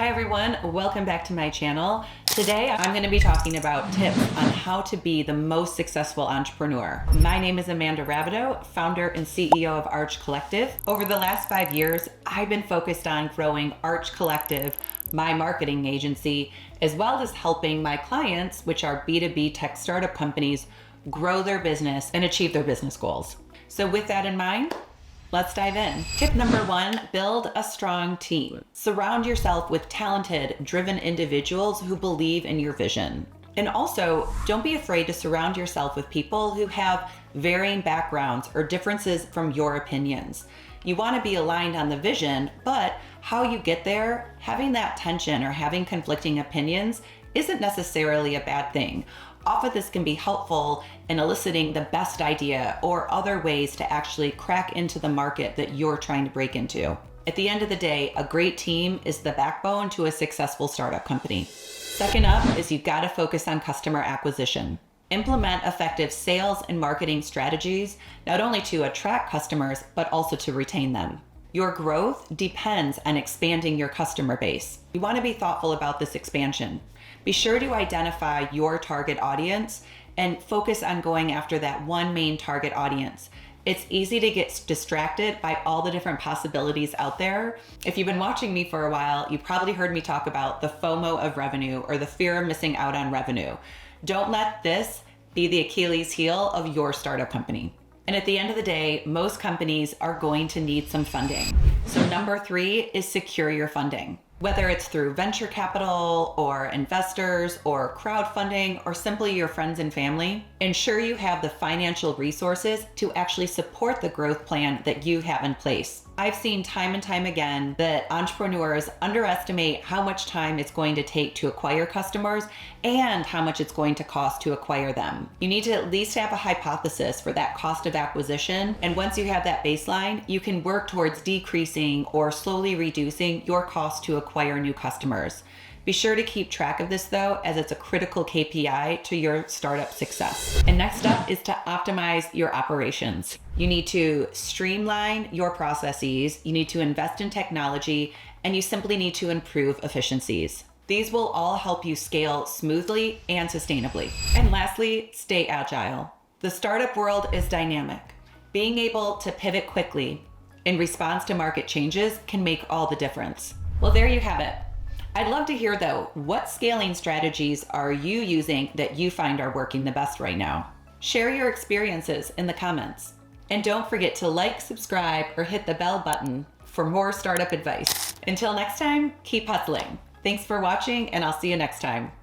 Hi everyone, welcome back to my channel. Today I'm going to be talking about tips on how to be the most successful entrepreneur. My name is Amanda Rabideau, founder and CEO of Arch Collective. Over the last 5 years, I've been focused on growing Arch Collective, my marketing agency, as well as helping my clients, which are B2B tech startup companies, grow their business and achieve their business goals. So with that in mind, let's dive in. Tip number 1, build a strong team. Surround yourself with talented, driven individuals who believe in your vision. And also, don't be afraid to surround yourself with people who have varying backgrounds or differences from your opinions. You want to be aligned on the vision, but how you get there, having that tension or having conflicting opinions isn't necessarily a bad thing. Often this can be helpful in eliciting the best idea or other ways to actually crack into the market that you're trying to break into. At the end of the day, a great team is the backbone to a successful startup company. Second up is you've got to focus on customer acquisition. Implement effective sales and marketing strategies, not only to attract customers, but also to retain them. Your growth depends on expanding your customer base. You want to be thoughtful about this expansion. Be sure to identify your target audience and focus on going after that one main target audience. It's easy to get distracted by all the different possibilities out there. If you've been watching me for a while, you probably heard me talk about the FOMO of revenue, or the fear of missing out on revenue. Don't let this be the Achilles heel of your startup company. And at the end of the day, most companies are going to need some funding. So number 3 is secure your funding. Whether it's through venture capital or investors or crowdfunding or simply your friends and family, ensure you have the financial resources to actually support the growth plan that you have in place. I've seen time and time again that entrepreneurs underestimate how much time it's going to take to acquire customers and how much it's going to cost to acquire them. You need to at least have a hypothesis for that cost of acquisition. And once you have that baseline, you can work towards decreasing or slowly reducing your cost to acquire new customers. Be sure to keep track of this though, as it's a critical KPI to your startup success. And next up is to optimize your operations. You need to streamline your processes, you need to invest in technology, and you simply need to improve efficiencies. These will all help you scale smoothly and sustainably. And lastly, stay agile. The startup world is dynamic. Being able to pivot quickly in response to market changes can make all the difference. Well, there you have it. I'd love to hear though, what scaling strategies are you using that you find are working the best right now? Share your experiences in the comments. And don't forget to like, subscribe, or hit the bell button for more startup advice. Until next time, keep hustling. Thanks for watching, and I'll see you next time.